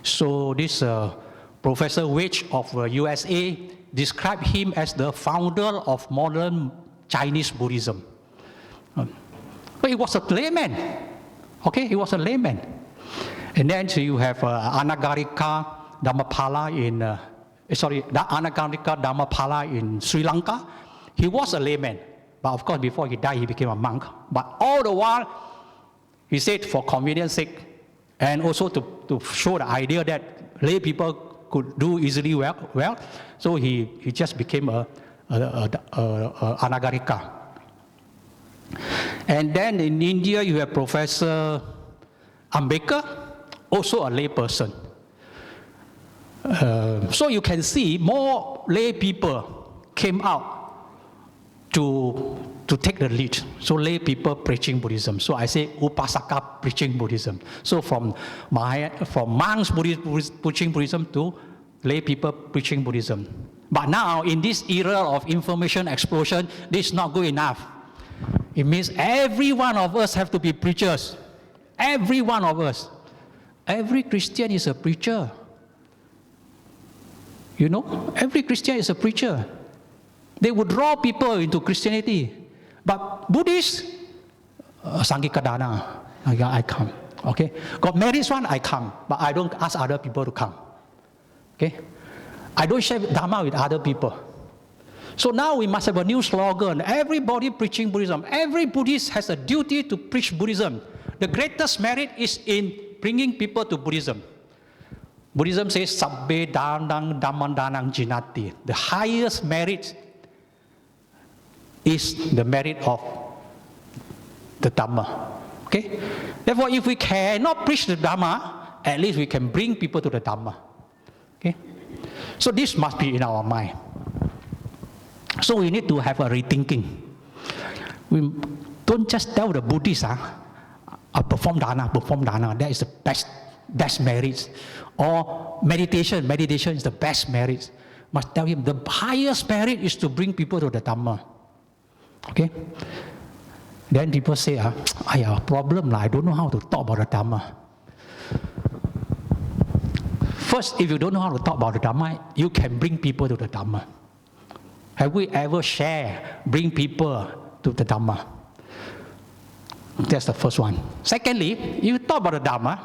So this Professor Wage of USA described him as the founder of modern Chinese Buddhism. But he was a layman. Okay, he was a layman. And then so you have Anagarika Dhammapala Anagarika Dhammapala in Sri Lanka. He was a layman. But of course, before he died, he became a monk. But all the while, he said for convenience sake, and also to show the idea that lay people could do easily well, so he just became a Anagarika. And then in India, you have Professor Ambedkar, also a lay person. So you can see more lay people came out to take the lead. So lay people preaching Buddhism. So I say Upasaka preaching Buddhism. So from monks preaching Buddhism to lay people preaching Buddhism. But now in this era of information explosion, this is not good enough. It means every one of us have to be preachers. Every one of us. Every Christian is a preacher. You know, every Christian is a preacher. They would draw people into Christianity. But Buddhists, Sangikadana, I come. Okay? Got married one, I come. But I don't ask other people to come. Okay? I don't share Dhamma with other people. So now we must have a new slogan. Everybody preaching Buddhism. Every Buddhist has a duty to preach Buddhism. The greatest merit is in bringing people to Buddhism. Buddhism says, Sabbe Danang Dhammandanang Jinati. The highest merit is the merit of the Dhamma. Okay? Therefore, if we cannot preach the Dhamma, at least we can bring people to the Dhamma. Okay? So this must be in our mind. So we need to have a rethinking. We don't just tell the Buddhists, perform dana, that is the best merit. Or meditation is the best merit. Must tell him the highest merit is to bring people to the Dhamma. Okay? Then people say, I have a problem, I don't know how to talk about the Dhamma. First, if you don't know how to talk about the Dhamma, you can bring people to the Dhamma. Have we ever bring people to the Dhamma? That's the first one. Secondly, if you talk about the Dhamma,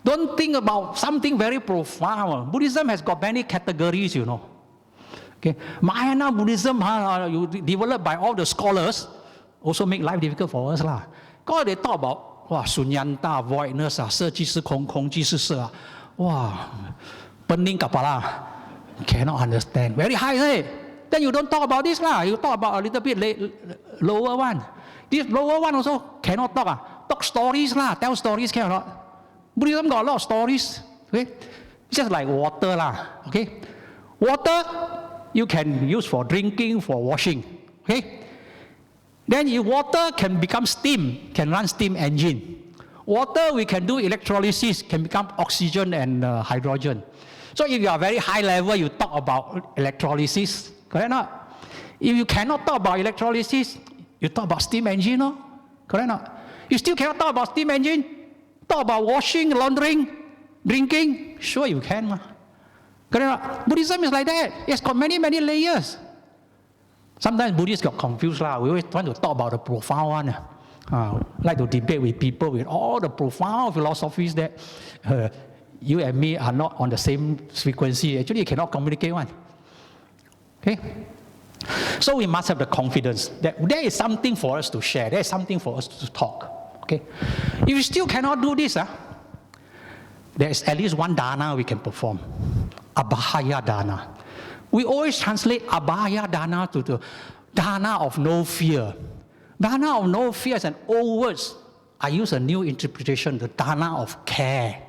don't think about something very profound. Buddhism has got many categories, you know. Okay, Mahayana Buddhism, developed by all the scholars, also make life difficult for us lah. Because they talk about sunyanta, voidness, 色即是空，空即是色，pening kepala, cannot understand. Very high, right? Then you don't talk about this lah. You talk about a little bit lower one. This lower one also cannot talk. Talk stories lah. Tell stories cannot. Buddhism got a lot of stories. Okay, it's just like water lah. Okay, water you can use for drinking, for washing. Okay? Then water can become steam, can run steam engine. Water, we can do electrolysis, can become oxygen and hydrogen. So if you are very high level, you talk about electrolysis, correct or not? If you cannot talk about electrolysis, you talk about steam engine, no? Correct or not? You still cannot talk about steam engine? Talk about washing, laundering, drinking? Sure you can. Correct or not? Buddhism is like that. It's got many, many layers. Sometimes Buddhists got confused. We always want to talk about the profound one. Like to debate with people with all the profound philosophies that you and me are not on the same frequency. Actually, you cannot communicate one. Okay? So we must have the confidence that there is something for us to share. There is something for us to talk. Okay? If you still cannot do this, there is at least one dana we can perform. Abhaya dana. We always translate abhaya dana to the dana of no fear. Dana of no fear is an old word. I use a new interpretation, the dana of care.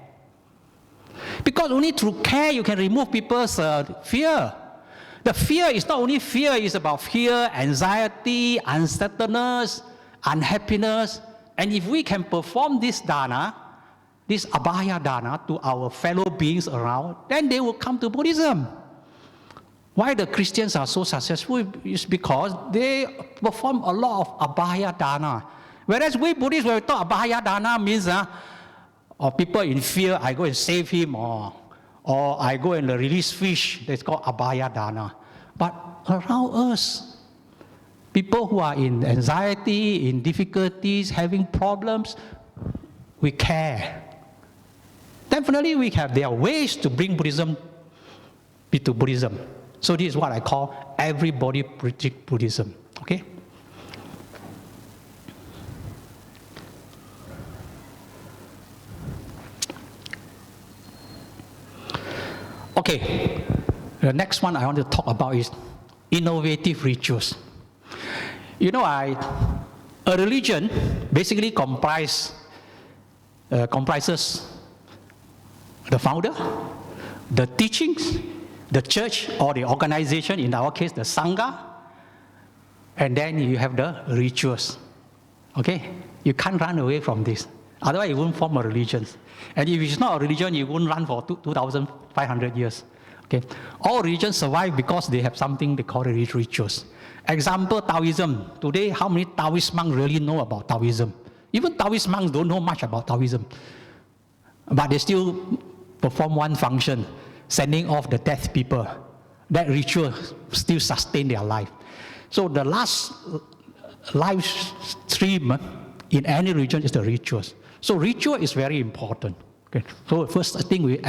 Because only through care you can remove people's fear. The fear is not only fear, it's about fear, anxiety, unsettledness, unhappiness. And if we can perform this dana, this abhaya dana to our fellow beings around, then they will come to Buddhism. Why the Christians are so successful is because they perform a lot of abhaya dana. Whereas we Buddhists, when we talk abhaya dana means or people in fear, I go and save him, or I go and release fish, that's called abhaya dana. But around us, people who are in anxiety, in difficulties, having problems, we care. Definitely there are ways to bring Buddhism into Buddhism. So this is what I call everybody preaching Buddhism. Okay? Okay, the next one I want to talk about is innovative rituals. You know, a religion basically comprises the founder, the teachings, the church or the organization, in our case the Sangha, and then you have the rituals. Okay? You can't run away from this. Otherwise, it won't form a religion. And if it's not a religion, it won't run for 2,500 years. Okay? All religions survive because they have something they call rituals. Example, Taoism. Today, how many Taoist monks really know about Taoism? Even Taoist monks don't know much about Taoism. But they still perform one function, sending off the dead people. That ritual still sustain their life. So the last life stream in any religion is the rituals. So ritual is very important. Okay. So first, I think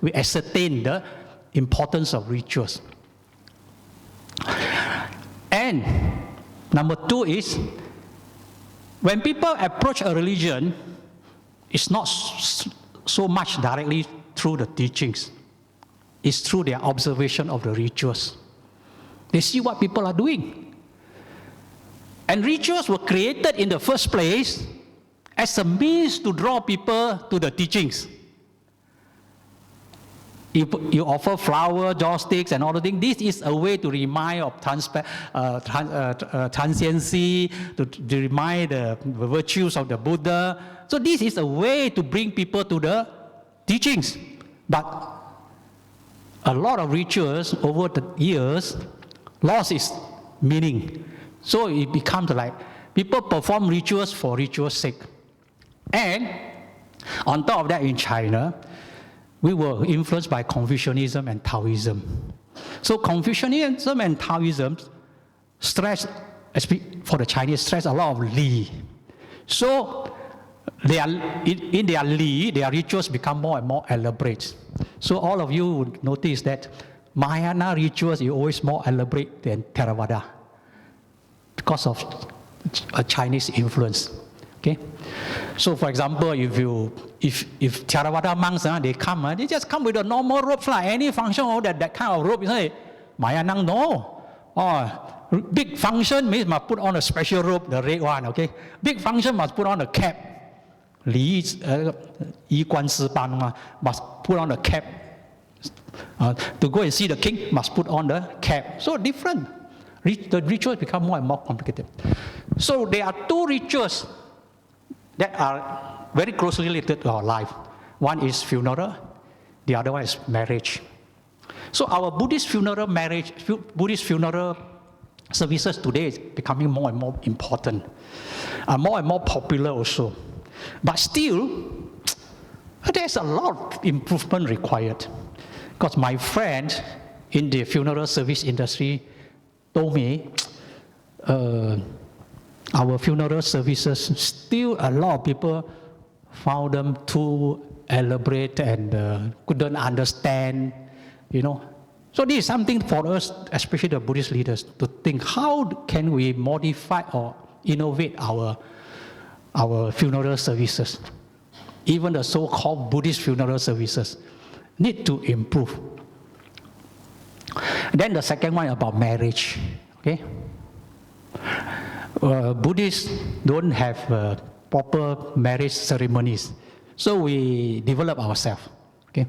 we ascertain the importance of rituals. And number two is, when people approach a religion, it's not so much directly through the teachings. It's through their observation of the rituals. They see what people are doing. And rituals were created in the first place as a means to draw people to the teachings. You offer flower, joss sticks, and all the things. This is a way to remind of transiency, to remind the virtues of the Buddha. So this is a way to bring people to the teachings. But a lot of rituals over the years lost its meaning. So it becomes like people perform rituals for ritual's sake. And on top of that, in China, we were influenced by Confucianism and Taoism. So Confucianism and Taoism stress, for the Chinese, stress a lot of Li. So in their Li, their rituals become more and more elaborate. So all of you would notice that Mahayana rituals is always more elaborate than Theravada because of a Chinese influence. Okay? So for example, if Theravada monks they come, they just come with a normal robes, like any function or that kind of robe. Mahayana no. Big function means must put on a special robe, the red one. Okay? Big function must put on a cap. Must put on a cap. To go and see the king, must put on the cap. So different. The rituals become more and more complicated. So there are two rituals that are very closely related to our life. One is funeral, the other one is marriage. So our Buddhist funeral services today is becoming more and more important, more and more popular also. But still, there's a lot of improvement required. Because my friend in the funeral service industry told me, our funeral services, still a lot of people found them too elaborate and couldn't understand, So this is something for us, especially the Buddhist leaders, to think, how can we modify or innovate our funeral services? Even the so-called Buddhist funeral services need to improve. Then the second one about marriage, okay? Buddhists don't have proper marriage ceremonies, so we develop ourselves, okay?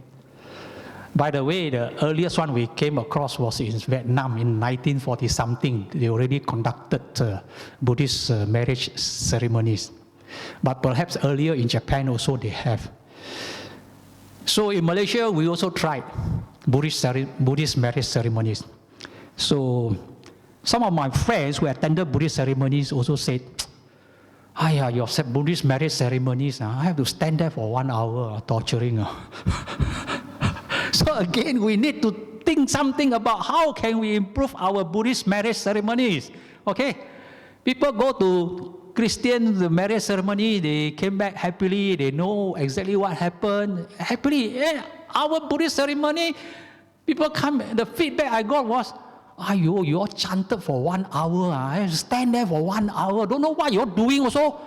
By the way, the earliest one we came across was in Vietnam in 1940-something. They already conducted Buddhist marriage ceremonies. But perhaps earlier in Japan also they have. So in Malaysia, we also tried Buddhist marriage ceremonies. So some of my friends who attended Buddhist ceremonies also said, your Buddhist marriage ceremonies, I have to stand there for 1 hour, torturing. So again, we need to think something about how can we improve our Buddhist marriage ceremonies, okay? People go to Christian marriage ceremony, they came back happily, they know exactly what happened, happily. Our Buddhist ceremony, people come, the feedback I got was, you all chanted for 1 hour, I have to stand there for 1 hour, don't know what you're doing also.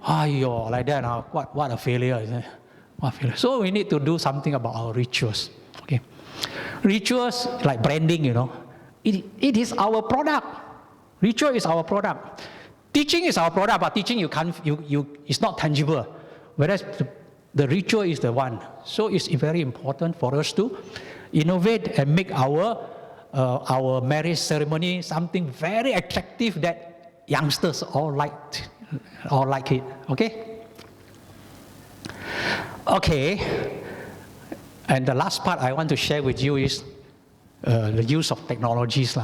Like that, what a failure, isn't it? What a failure. So we need to do something about our rituals, okay? Rituals, like branding, it is our product. Ritual is our product. Teaching is our product, but teaching it's not tangible. Whereas the ritual is the one. So it's very important for us to innovate and make our marriage ceremony something very attractive that youngsters all like it. Okay? Okay. And the last part I want to share with you is the use of technologies.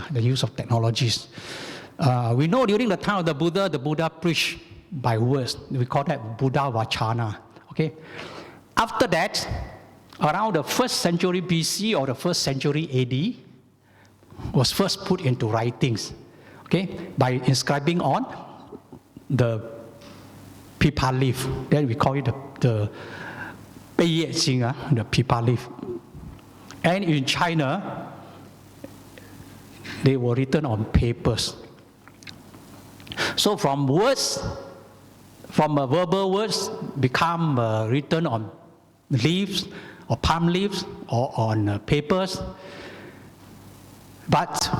We know during the time of the Buddha preached by words. We call that Buddha Vachana. Okay? After that, around the 1st century BC or the 1st century AD, was first put into writings, okay, by inscribing on the pipa leaf. Then we call it the Peiyet Jing, the pipa leaf. And in China, they were written on papers. So from verbal words become written on leaves or palm leaves or on papers. But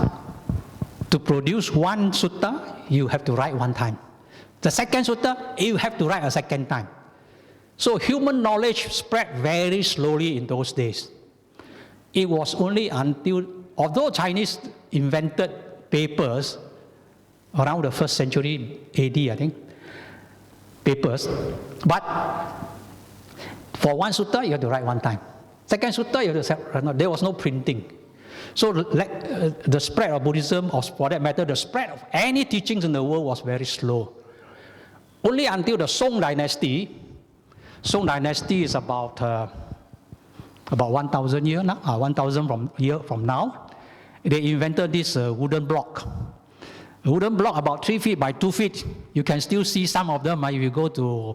to produce one sutta, you have to write one time. The second sutta, you have to write a second time. So human knowledge spread very slowly in those days. It was only until, although Chinese invented papers around the 1st century AD, I think, papers, but for one sutta, you have to write one time. Second sutta, you have to write, there was no printing. So the spread of Buddhism, or for that matter, the spread of any teachings in the world was very slow. Only until the Song Dynasty is about 1,000 years now, 1,000 year from now, they invented this wooden block. A wooden block about 3 feet by 2 feet. You can still see some of them if you go to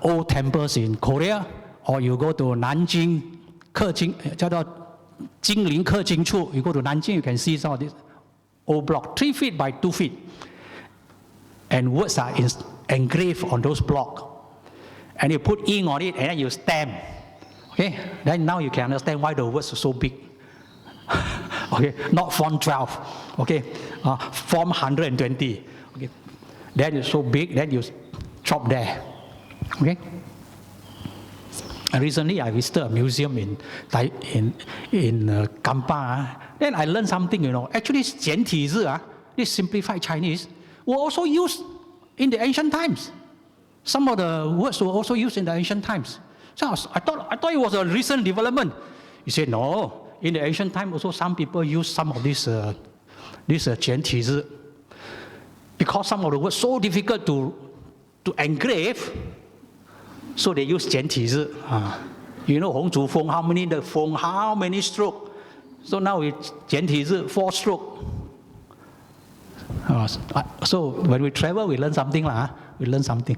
old temples in Korea, or you go to Nanjing, Jingling Kejing Choo. You go to Nanjing, you can see some of this old block, 3 feet by 2 feet. And words are engraved on those blocks. And you put ink on it, and then you stamp. Okay? Then now you can understand why the words are so big. Okay? Not font 12. Okay? Font 120. Okay? Then it's so big, then you chop there. Okay? Recently, I visited a museum in Kampa. Then I learned something, Actually, 简体字, this simplified Chinese, were also used in the ancient times. Some of the words were also used in the ancient times. So I thought it was a recent development. He said, no. In the ancient time, also some people use some of this 简体字, because some of the words so difficult to engrave, so they use 简体字. Hong Zhu Feng, how many stroke? So now it's 简体字, 4 stroke. So when we travel, we learn something. We learn something.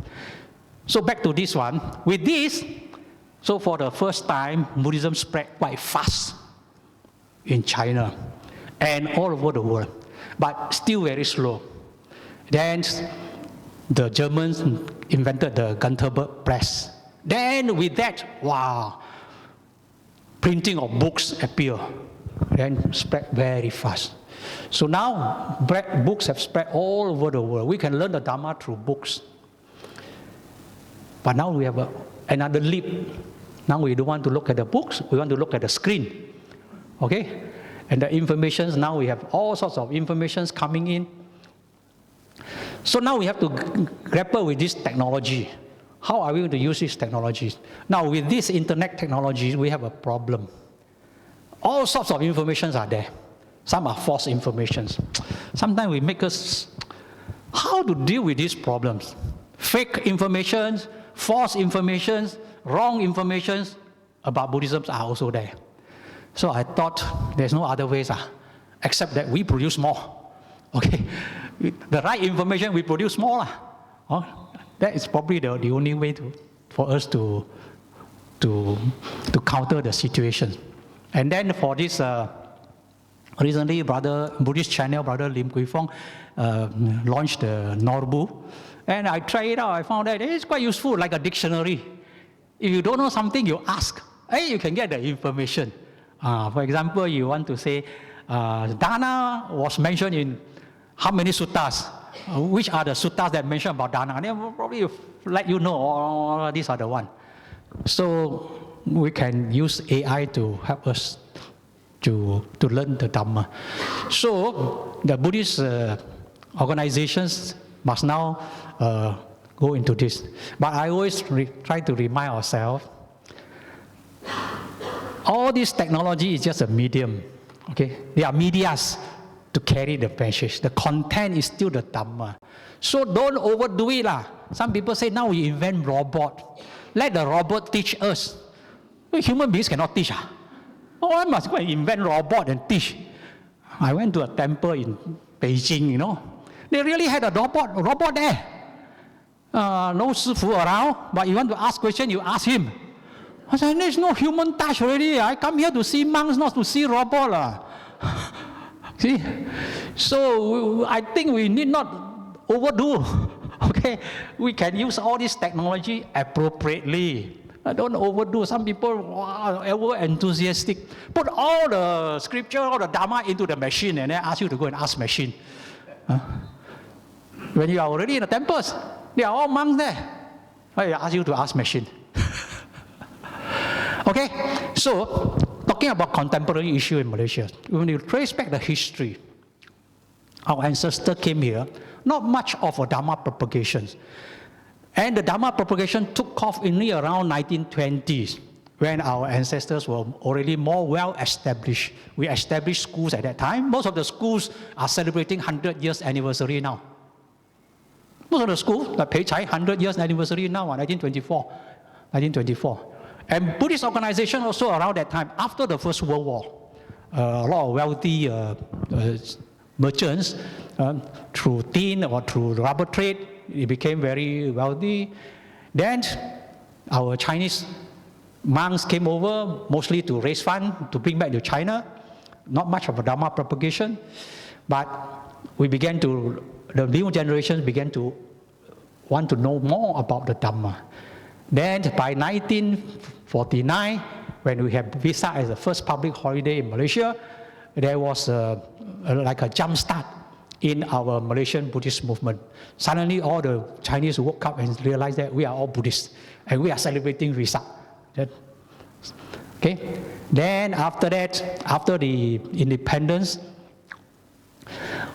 So back to this one. With this, so for the first time, Buddhism spread quite fast in China and all over the world, but still very slow. Then the Germans invented the Gutenberg press. Then with that, wow, printing of books appear, then spread very fast. So now books have spread all over the world. We can learn the Dhamma through books. But now we have another leap. Now we don't want to look at the books, we want to look at the screen. Okay? And the information, now we have all sorts of information coming in. So now we have to grapple with this technology. How are we going to use these technologies? Now with this internet technology, we have a problem. All sorts of informations are there. Some are false informations. Sometimes we make us, how to deal with these problems? Fake information, false information, wrong information about Buddhism are also there. So I thought there's no other ways except that we produce more. Okay, the right information we produce more. That is probably the only way for us to counter the situation. And then for this, recently, Buddhist channel, Brother Lim Kui Fong, launched the Norbu. And I tried it out, I found that it's quite useful, like a dictionary. If you don't know something, you ask. Hey, you can get the information. For example, you want to say, Dana was mentioned in how many suttas? Which are the suttas that mention about Dana? They will probably let you know, oh, these are the one. So we can use AI to help us to learn the Dhamma. So the Buddhist organizations must now go into this. But I always try to remind ourselves, all this technology is just a medium. Okay, they are medias to carry the message. The content is still the Dhamma. So don't overdo it. Some people say, now we invent robot. Let the robot teach us. Human beings cannot teach. Oh, I must go and invent robot and teach. I went to a temple in Beijing, They really had a robot there. No Sifu around, but you want to ask question, you ask him. I said, there's no human touch already. I come here to see monks, not to see robot. See? So I think we need not overdo. Okay? We can use all this technology appropriately. Don't overdo. Some people, wow, ever enthusiastic. Put all the scripture, all the Dhamma into the machine and then ask you to go and ask machine. When you are already in the temples, they are all monks there. I ask you to ask machine. Okay? So, talking about contemporary issue in Malaysia, when you trace back the history, our ancestors came here, not much of a Dhamma propagation. And the Dhamma propagation took off only around 1920s, when our ancestors were already more well established. We established schools at that time. Most of the schools are celebrating 100 years anniversary now. Most of the schools, like Pei-Chai, 100 years anniversary now, 1924. And Buddhist organization also around that time, after the First World War, a lot of wealthy merchants, through tin or through rubber trade, it became very wealthy. Then our Chinese monks came over, mostly to raise funds, to bring back to China. Not much of a Dhamma propagation, but the new generations began to want to know more about the Dhamma. Then by 1949, when we had Vesak as the first public holiday in Malaysia, there was like a jump start in our Malaysian Buddhist movement. Suddenly all the Chinese woke up and realized that we are all Buddhists and we are celebrating Vesak. Okay? Then after that, after the independence,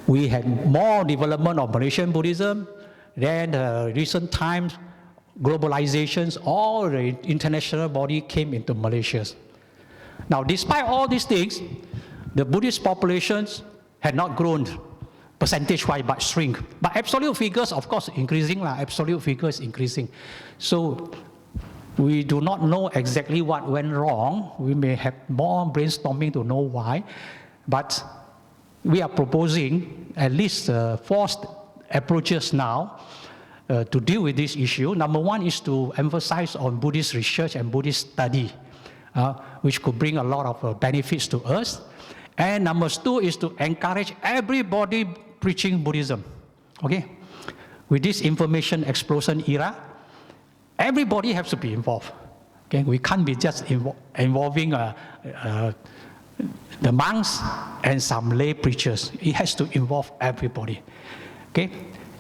we had more development of Malaysian Buddhism. Then recent times, globalizations, all the international body came into Malaysia. Now, despite all these things, the Buddhist populations had not grown percentage-wise, but shrink. But absolute figures, of course, increasing. Absolute figures increasing. So we do not know exactly what went wrong. We may have more brainstorming to know why. But we are proposing at least 4 approaches now to deal with this issue. Number one is to emphasize on Buddhist research and Buddhist study, which could bring a lot of benefits to us. And number 2 is to encourage everybody preaching Buddhism. Okay? With this information explosion era, everybody has to be involved. Okay? We can't be just involving the monks and some lay preachers. It has to involve everybody. Okay?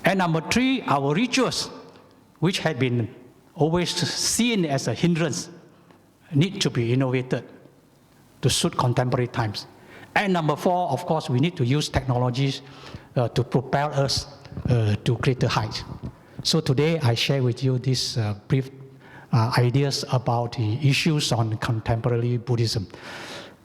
And number 3, our rituals, which have been always seen as a hindrance, need to be innovated to suit contemporary times. And number 4, of course, we need to use technologies to propel us to greater heights. So today I share with you these brief ideas about the issues on contemporary Buddhism.